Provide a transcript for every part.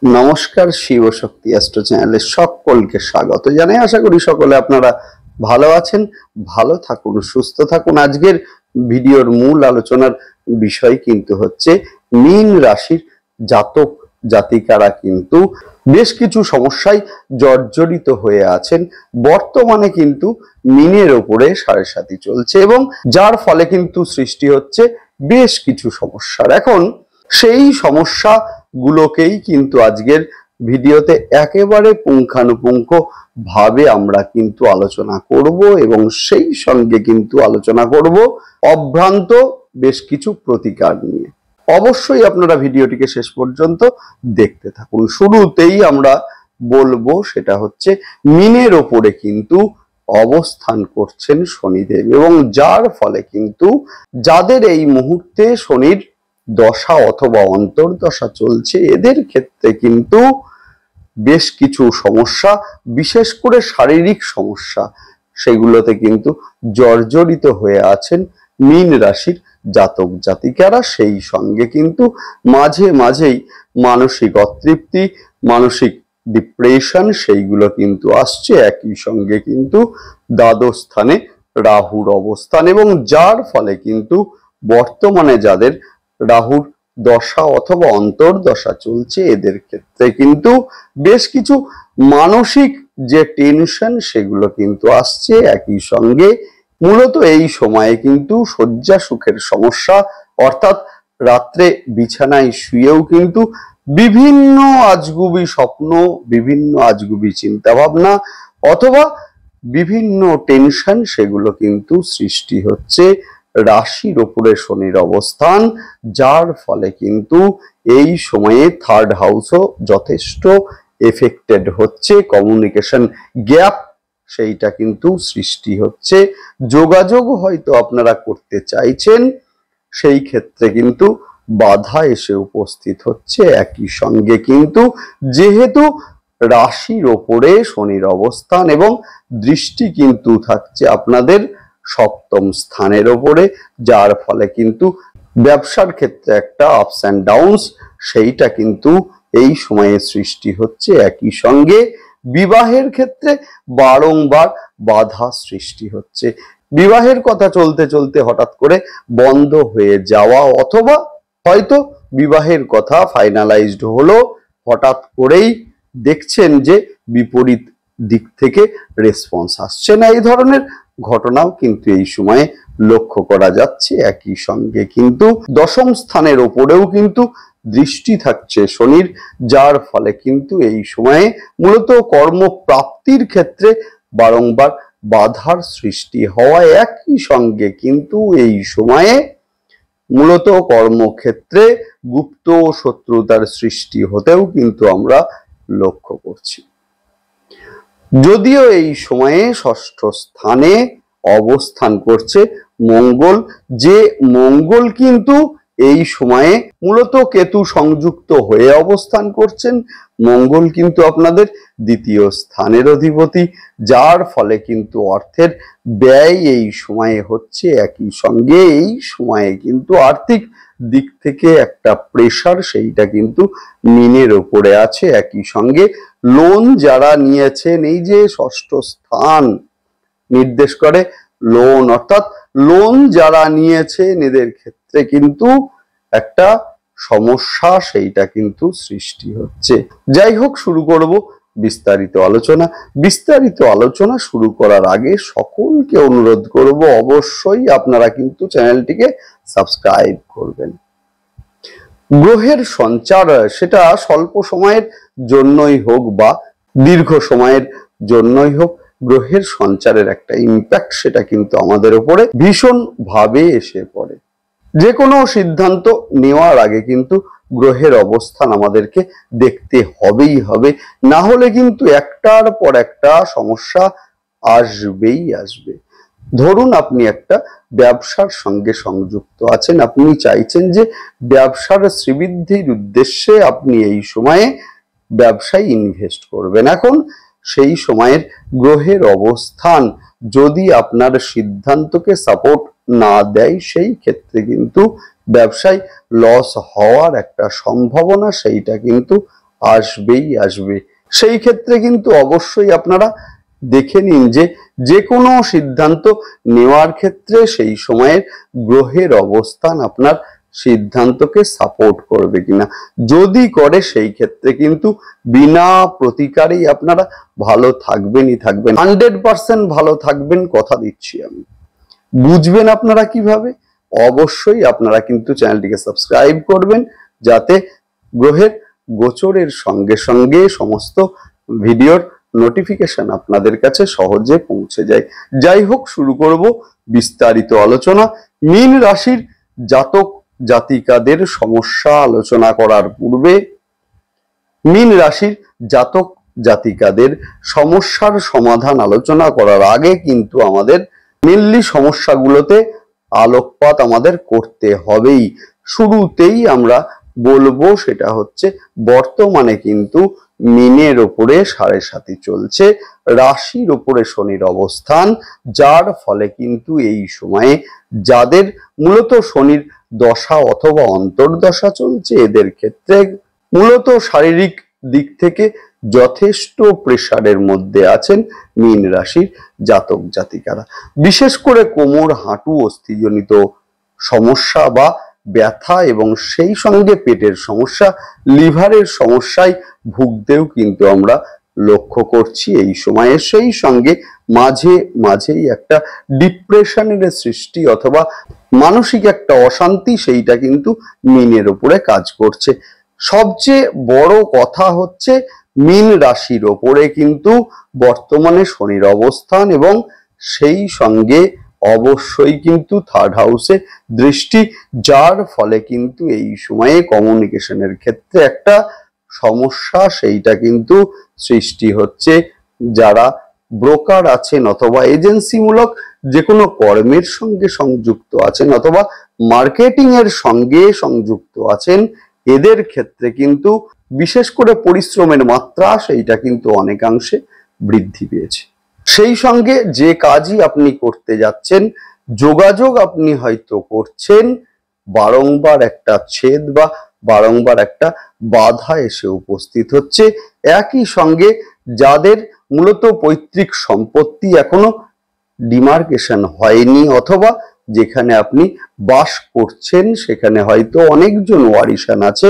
নমস্কার, শিব শক্তি অ্যাস্ট্রো চ্যানেলে সকলকে স্বাগত জানাই। আশা করি সকলে আপনারা ভালো আছেন, ভালো থাকুন, সুস্থ থাকুন। আজকের ভিডিওর মূল আলোচনার বিষয় কিন্তু হচ্ছে মীন রাশির জাতক জাতিকারা কিন্তু বেশ কিছু সমস্যায় জর্জরিত হয়ে আছেন। বর্তমানে কিন্তু মীনের ওপরে সাড়ে সাতি চলছে এবং যার ফলে কিন্তু সৃষ্টি হচ্ছে বেশ কিছু সমস্যার। এখন সেই সমস্যা গুলোকেই কিন্তু আজকের ভিডিওতে একেবারে পুঙ্খানুপুঙ্খ ভাবে আমরা কিন্তু আলোচনা করব এবং সেই সঙ্গে কিন্তু আলোচনা করব অভ্রান্ত বেশ কিছু প্রতিকার নিয়ে। অবশ্যই আপনারা ভিডিওটিকে শেষ পর্যন্ত দেখতে থাকুন। শুরুতেই আমরা বলবো সেটা হচ্ছে মীনের ওপরে কিন্তু অবস্থান করছেন শনিদেব এবং যার ফলে কিন্তু যাদের এই মুহূর্তে শনির দশা অথবা অন্তর্দশা চলছে এদের ক্ষেত্রে কিন্তু বেশ কিছু সমস্যা, বিশেষ করে শারীরিক সমস্যা, সেগুলোতে কিন্তু জর্জরিত হয়ে আছেন মীন রাশির জাতক জাতিকারা। সেই সঙ্গে কিন্তু মাঝে মাঝেই মানসিক অতৃপ্তি, মানসিক ডিপ্রেশন সেইগুলো কিন্তু আসছে। একই সঙ্গে কিন্তু দ্বাদশ স্থানে রাহুর অবস্থান এবং যার ফলে কিন্তু বর্তমানে যাদের রাহুর দশা অথবা অন্তর্দশা চলছে এদের ক্ষেত্রে কিন্তু বেশ কিছু মানসিক যে টেনশন সেগুলো কিন্তু আসছে। একই সঙ্গে মূলত এই সময়ে কিন্তু শয্যা সুখের সমস্যা, অর্থাৎ রাত্রে বিছানায় শুয়েও কিন্তু বিভিন্ন আজগুবি স্বপ্ন, বিভিন্ন আজগুবি চিন্তা ভাবনা অথবা বিভিন্ন টেনশন সেগুলো কিন্তু সৃষ্টি হচ্ছে। রাশির ওপরে শনির অবস্থান, যার ফলে কিন্তু এই সময়ে থার্ড হাউসও যথেষ্ট এফেক্টেড হচ্ছে। কমিউনিকেশন গ্যাপ সেইটা কিন্তু সৃষ্টি হচ্ছে। যোগাযোগ হয়তো আপনারা করতে চাইছেন, সেই ক্ষেত্রে কিন্তু বাধা এসে উপস্থিত হচ্ছে। একই সঙ্গে কিন্তু যেহেতু রাশির ওপরে শনির অবস্থান এবং দৃষ্টি কিন্তু থাকছে আপনাদের সপ্তম স্থানের ওপরে, যার ফলে কিন্তু ব্যবসার ক্ষেত্রে একটা আপস অ্যান্ড ডাউনস সেইটা কিন্তু এই সময়ে সৃষ্টি হচ্ছে। একই সঙ্গে বিবাহের ক্ষেত্রে বারংবার বাধা সৃষ্টি হচ্ছে। বিবাহের কথা চলতে চলতে হঠাৎ করে বন্ধ হয়ে যাওয়া অথবা হয়তো বিবাহের কথা ফাইনালাইজড হলো, হঠাৎ করেই দেখছেন যে বিপরীত দিক থেকে রেসপন্স আসছে না। এই ধরনের ঘটনাও কিন্তু এই সময়ে লক্ষ্য করা যাচ্ছে। একই সঙ্গে কিন্তু দশম স্থানের ওপরেও কিন্তু দৃষ্টি থাকছে শনির, যার ফলে কিন্তু এই সময়ে মূলত কর্মপ্রাপ্তির ক্ষেত্রে বারংবার বাধার সৃষ্টি হওয়ায় একই সঙ্গে কিন্তু এই সময়ে মূলত কর্মক্ষেত্রে গুপ্ত শত্রুতার সৃষ্টি হতেও কিন্তু আমরা লক্ষ্য করছি। যদিও এই সময়ে ষষ্ঠ স্থানে অবস্থান করছে মঙ্গল, যে মঙ্গল কিন্তু এই সময়ে মূলত কেতু সংযুক্ত হয়ে অবস্থান করছেন। মঙ্গল কিন্তু আপনাদের দ্বিতীয় স্থানের অধিপতি, যার ফলে কিন্তু অর্থের ব্যয় এই সময়ে হচ্ছে। একই সঙ্গে এই সময়ে কিন্তু আর্থিক দিক থেকে একটা প্রেশার সেইটা কিন্তু মীনের ওপরে আছে। একই সঙ্গে লোন যারা নিয়েছেন, এই যে ষষ্ঠ স্থান নির্দেশ করে লোন, অর্থাৎ লোন যারা নিয়েছেন এদের ক্ষেত্রে কিন্তু একটা সমস্যা সেইটা কিন্তু সৃষ্টি হচ্ছে। যাই হোক, শুরু করব বিস্তারিত আলোচনা। বিস্তারিত আলোচনা শুরু করার আগে সকলকে অনুরোধ করব অবশ্যই আপনারা কিন্তু চ্যানেলটিকে সাবস্ক্রাইব করবেন। গ্রহের সঞ্চার সেটা স্বল্প সময়ের জন্যই হোক বা দীর্ঘ সময়ের জন্যই হোক, গ্রহের সঞ্চারের একটা ইম্প্যাক্ট সেটা কিন্তু আমাদের উপরে ভীষণ ভাবে এসে পড়ে। যে কোনো সিদ্ধান্ত নেওয়ার আগে কিন্তু গ্রহের অবস্থান আমাদেরকে দেখতে হবেই হবে, না হলে কিন্তু একটার পর একটা সমস্যা আসবেই আসবে। ধরুন আপনি একটা ব্যবসার সঙ্গে সংযুক্ত আছেন, আপনি চাইছেন যে ব্যবসার শ্রীবৃদ্ধির উদ্দেশ্যে আপনি এই সময়ে ব্যবসায় ইনভেস্ট করবেন। এখন সেই সময়ের গ্রহের অবস্থান যদি আপনার সিদ্ধান্তকে সাপোর্ট না দেয়, সেই ক্ষেত্রে কিন্তু ব্যবসায় লস হওয়ার একটা সম্ভাবনা সেইটা কিন্তু আসবেই আসবে। সেই ক্ষেত্রে কিন্তু অবশ্যই আপনারা দেখে নিন যে যে কোনো সিদ্ধান্ত নেওয়ার ক্ষেত্রে সেই সময়ের গ্রহের অবস্থান আপনার সিদ্ধান্তকে সাপোর্ট করবে কিনা। যদি করে সেই ক্ষেত্রে কিন্তু বিনা প্রতিকারেই আপনারা ভালো থাকবেনই থাকবেন, 100% ভালো থাকবেন, কথা দিচ্ছি আমি। বুঝবেন আপনারা কিভাবে? অবশ্যই আপনারা কিন্তু চ্যানেলটিকে সাবস্ক্রাইব করবেন, যাতে গ্রহের গোচরের সঙ্গে সঙ্গে সমস্ত ভিডিওর নোটিফিকেশন আপনাদের কাছে সহজে পৌঁছে যায়। যাই হোক, শুরু করব বিস্তারিত আলোচনা। মীন রাশির জাতক জাতিকাদের সমস্যা আলোচনা করার পূর্বে, মীন রাশির জাতক জাতিকাদের সমস্যার সমাধান আলোচনা করার আগে কিন্তু আমাদের মেনলি সমস্যাগুলোতে আলোকপাত আমাদের করতে হবেই। শুরুতেই আমরা বলবো সেটা হচ্ছে, বর্তমানে কিন্তু মীনের ওপরে 7.5 চলছে, রাশির ওপরে শনির অবস্থান, যার ফলে কিন্তু এই সময়ে যাদের মূলত শনির দশা অথবা অন্তর্দশা চলছে, এদের ক্ষেত্রে মূলত শারীরিক দিক থেকে যথেষ্ট প্রেসারের মধ্যে আছেন মীন রাশির জাতক জাতিকারা। বিশেষ করে কোমর, হাঁটু, অস্থিজনিত সমস্যা বা ব্যথা এবং সেই সঙ্গে পেটের সমস্যা, লিভারের সমস্যায় ভুগতেও কিন্তু আমরা লক্ষ্য করছি এই সময়ে। সেই সঙ্গে মাঝে মাঝেই একটা ডিপ্রেশনের সৃষ্টি অথবা মানসিক একটা অশান্তি, সেইটা কিন্তু মীনের উপরে কাজ করছে। সবচেয়ে বড় কথা হচ্ছে, মীন রাশির ওপরে কিন্তু বর্তমানে শনির অবস্থান এবং সেই সঙ্গে অবশ্যই কিন্তু 3rd হাউসে দৃষ্টি, যার ফলে কিন্তু এই সময়ে কমিউনিকেশনের ক্ষেত্রে একটা সমস্যা সেইটা কিন্তু সৃষ্টি হচ্ছে। যারা ব্রোকার আছেন অথবা এজেন্সিমূলক যে কোনো কর্মের সঙ্গে সংযুক্ত আছেন অথবা মার্কেটিং এর সঙ্গে সংযুক্ত আছেন, এদের ক্ষেত্রে কিন্তু বিশেষ করে পরিশ্রমের মাত্রা সেইটা কিন্তু অনেকাংশে বৃদ্ধি পেয়েছে। সেই সঙ্গে যে কাজই আপনি করতে যাচ্ছেন, যোগাযোগ আপনি হয়তো করছেন, বারংবার একটা ছেদ বা বারংবার একটা বাধা এসে উপস্থিত হচ্ছে। একই সঙ্গে যাদের মূলত পৈতৃক সম্পত্তি এখনো ডিমার্কেশন হয়নি অথবা যেখানে আপনি বাস করছেন সেখানে হয়তো অনেকজন ওয়ারিশান আছে,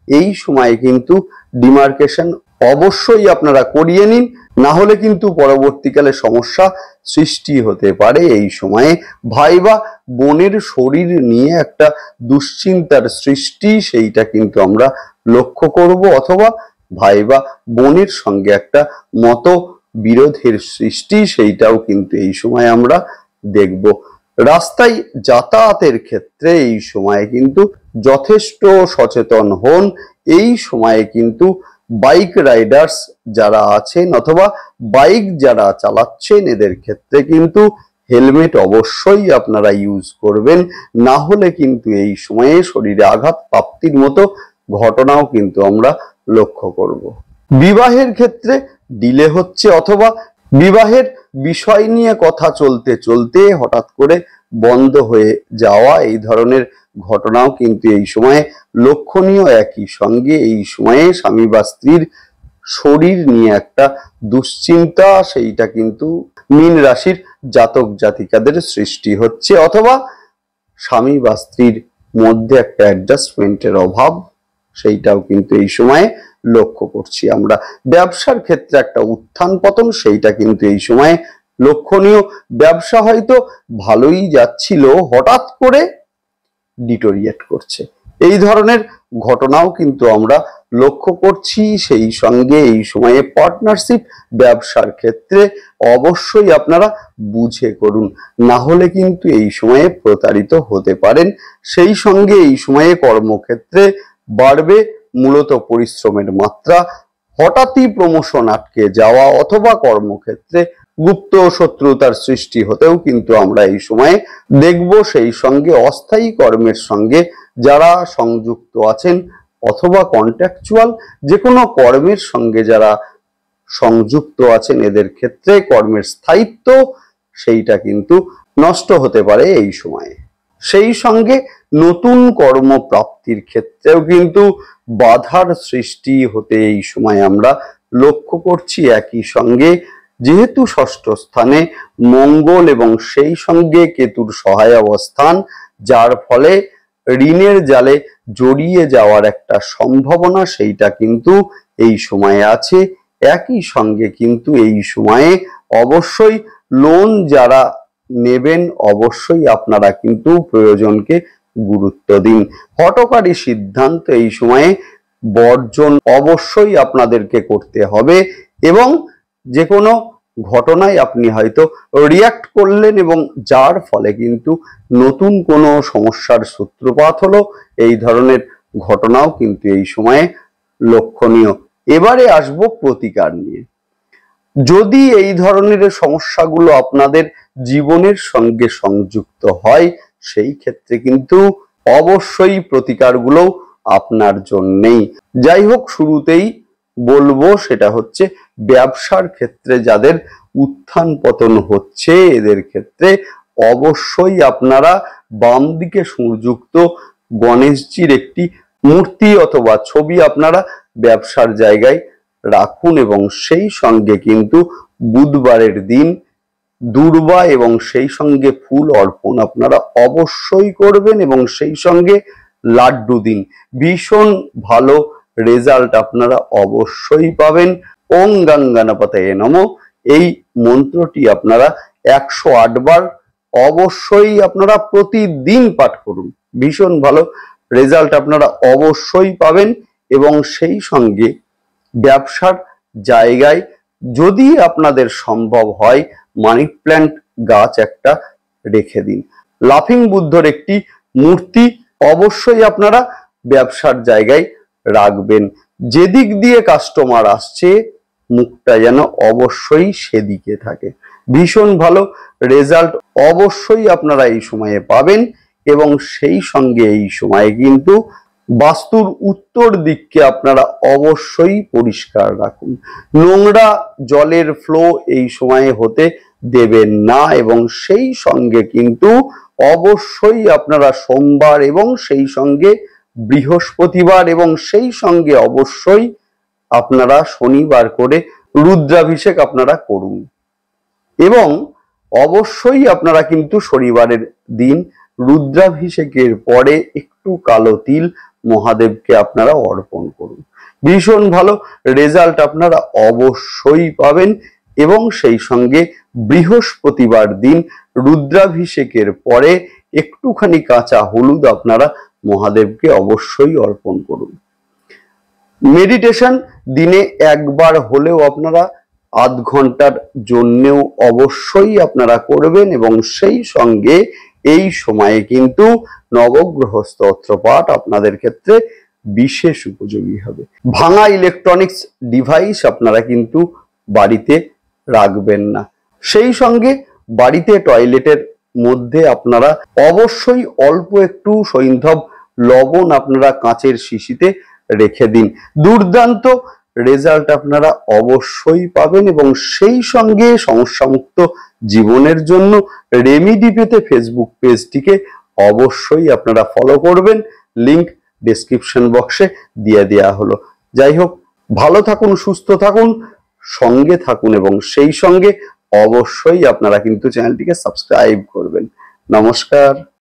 এই সময়ে কিন্তু ডিমার্কেশন অবশ্যই আপনারা করিয়ে নিন, না হলে কিন্তু পরবর্তীকালে সমস্যা সৃষ্টি হতে পারে। এই সময়ে ভাই বা বোনের শরীর নিয়ে একটা দুশ্চিন্তার সৃষ্টি, সেইটা কিন্তু আমরা লক্ষ্য করব, অথবা ভাই বা বোনের সঙ্গে একটা মত বিরোধের সৃষ্টি, সেইটাও কিন্তু এই সময় আমরা দেখব। রাস্তায় যাতায়াতের ক্ষেত্রে এই সময়ে কিন্তু যথেষ্ট সচেতন হন। এই সময়ে কিন্তু বাইক রাইডার্স যারা আছেন অথবা বাইক যারা চালাচ্ছেন, এদের ক্ষেত্রে কিন্তু হেলমেট অবশ্যই আপনারা ইউজ করবেন, না হলে কিন্তু এই সময়ে শরীরে আঘাত প্রাপ্তির মতো ঘটনাও কিন্তু আমরা লক্ষ্য করব। বিবাহের ক্ষেত্রে ডিলে হচ্ছে অথবা বিবাহের বিষয় নিয়ে কথা চলতে চলতে হঠাৎ করে বন্ধ হয়ে যাওয়া, এই ধরনের ঘটনাও কিন্তু এই সময়ে লক্ষণীয়। একই সঙ্গে এই সময়ে স্বামী বা স্ত্রীর শরীর নিয়ে একটা দুশ্চিন্তা, সেইটা কিন্তু মীন রাশির জাতক জাতিকাদের সৃষ্টি হচ্ছে, অথবা স্বামী বা স্ত্রীর মধ্যে একটা অ্যাডজাস্টমেন্টের অভাব, সেইটাও কিন্তু এই সময়ে লক্ষ্য করছি আমরা। ব্যবসার ক্ষেত্রে একটা উত্থান পতন, সেইটা কিন্তু এই সময়ে লক্ষণীয়। ব্যবসা হয়তো ভালোই যাচ্ছিল, হঠাৎ করে ডিটোরিয়েট করছে, এই ধরনের ঘটনাও কিন্তু আমরা লক্ষ্য করছি। সেই সঙ্গে এই সময়ে পার্টনারশিপ ব্যবসার ক্ষেত্রে অবশ্যই আপনারা বুঝে করুন, না হলে কিন্তু এই সময়ে প্রতারিত হতে পারেন। সেই সঙ্গে এই সময়ে কর্মক্ষেত্রে বাড়বে মূলত পরিশ্রমের মাত্রা, হঠাৎই প্রমোশন আটকে যাওয়া অথবা কর্মক্ষেত্রে গুপ্ত শত্রুতার সৃষ্টি হতেও কিন্তু আমরা এই সময়ে দেখব। সেই সঙ্গে অস্থায়ী কর্মের সঙ্গে যারা সংযুক্ত আছেন অথবা কন্ট্রাকচুয়াল যে কোনো কর্মের সঙ্গে যারা সংযুক্ত আছেন, এদের ক্ষেত্রে কর্মের স্থায়িত্ব সেইটা কিন্তু নষ্ট হতে পারে এই সময়ে। সেই সঙ্গে নতুন কর্মপ্রাপ্তির ক্ষেত্রেও কিন্তু বাধার সৃষ্টি হতে এই সময় আমরা লক্ষ্য করছি। একই সঙ্গে যেহেতু ষষ্ঠ স্থানে মঙ্গল এবং সেই সঙ্গে কেতুর সহায় অবস্থান, যার ফলে ঋণের জালে জড়িয়ে যাওয়ার একটা সম্ভাবনা সেইটা কিন্তু এই সময়ে আছে। একই সঙ্গে কিন্তু এই সময়ে অবশ্যই লোন যারা নেবেন অবশ্যই আপনারা কিন্তু প্রয়োজনকে গুরুত্ব দিন। হঠকারী সিদ্ধান্ত এই সময়ে বর্জন অবশ্যই আপনাদেরকে করতে হবে এবং যে কোনো ঘটনায় আপনি হয়তো রিয়াক্ট করলেন এবং যার ফলে কিন্তু নতুন কোনো সমস্যার সূত্রপাত হলো, এই ধরনের ঘটনাও কিন্তু এই সময়ে লক্ষণীয়। এবারে আসবো প্রতিকার নিয়ে। যদি এই ধরনের সমস্যাগুলো আপনাদের জীবনের সঙ্গে সংযুক্ত হয়, সেই ক্ষেত্রে কিন্তু অবশ্যই প্রতিকারগুলো আপনার জন্যেই। যাই হোক, শুরুতেই বলবো সেটা হচ্ছে ব্যবসার ক্ষেত্রে যাদের উত্থান পতন হচ্ছে, এদের ক্ষেত্রে অবশ্যই আপনারা বাম দিকে সংযুক্ত গণেশজির একটি মূর্তি অথবা ছবি আপনারা ব্যবসার জায়গায় রাখুন এবং সেই সঙ্গে কিন্তু বুধবারের দিন দূর্বা এবং সেই সঙ্গে ফুল অর্পণ আপনারা অবশ্যই করবেন এবং সেই সঙ্গে লাড্ডু দিন। ভীষণ ভালো রেজাল্ট আপনারা অবশ্যই পাবেন। ওং গং গণপতয়ে নমঃ এই মন্ত্রটি আপনারা 108 বার অবশ্যই আপনারা প্রতিদিন পাঠ করুন। ভীষণ ভালো রেজাল্ট আপনারা অবশ্যই পাবেন এবং সেই সঙ্গে ব্যবসার জায়গায় যদি আপনাদের সম্ভব হয় মানি প্ল্যান্ট গাছ একটা রেখে দিন। লাফিং বুদ্ধর একটি মূর্তি অবশ্যই আপনারা ব্যবসার জায়গায় রাখবেন। যেদিক দিয়ে কাস্টমার আসছে মুখটা যেন অবশ্যই সেদিকে থাকে। ভীষণ ভালো রেজাল্ট অবশ্যই আপনারা এই সময়ে পাবেন এবং সেই সঙ্গে এই সময়ে কিন্তু বাস্তুর উত্তর দিককে আপনারা অবশ্যই পরিষ্কার রাখুন। নোংরা জলের ফ্লো এই সময়ে হতে দেবেন না এবং সেই সঙ্গে কিন্তু অবশ্যই আপনারা সোমবার এবং সেই সঙ্গে বৃহস্পতিবার এবং সেই সঙ্গে অবশ্যই আপনারা শনিবার করে রুদ্রাভিষেক আপনারা করুন এবং অবশ্যই আপনারা কিন্তু শনিবারের দিন রুদ্রাভিষেকের পরে একটু কালো তিল মহাদেবকে আপনারা অর্পণ করুন। ভীষণ ভালো রেজাল্ট আপনারা অবশ্যই পাবেন এবং সেই সঙ্গে বৃহস্পতিবার দিন রুদ্রাভিষেকের পরে একটুখানি কাঁচা হলুদ আপনারা মহাদেবকে অবশ্যই অর্পণ করুন। মেডিটেশন দিনে একবার হলেও আপনারা আধ ঘন্টার জন্যেও অবশ্যই আপনারা করবেন এবং সেই সঙ্গে এই সময়ে কিন্তু নবগ্রহ স্তোত্র পাঠ আপনাদের ক্ষেত্রে বিশেষ উপযোগী হবে। ভাঙা ইলেকট্রনিক্স ডিভাইস আপনারা কিন্তু বাড়িতে রাখবেন না। সেই সঙ্গে বাড়িতে টয়লেটের মধ্যে আপনারা অবশ্যই অল্প একটু সৈন্ধব লবণ আপনারা কাঁচের শিশিতে রেখে দিন। দুর্দান্ত রেজাল্ট আপনারা অবশ্যই পাবেন এবং সেই সঙ্গে সমস্যামুক্ত জীবনের জন্য রেমিডি পেতে ফেসবুক পেজটিকে অবশ্যই আপনারা ফলো করবেন। লিংক ডেসক্রিপশন বক্সে দিয়ে দেওয়া হলো। যাই হোক, ভালো থাকুন, সুস্থ থাকুন, সঙ্গে থাকুন এবং সেই সঙ্গে অবশ্যই আপনারা কিন্তু চ্যানেলটিকে সাবস্ক্রাইব করবেন। নমস্কার।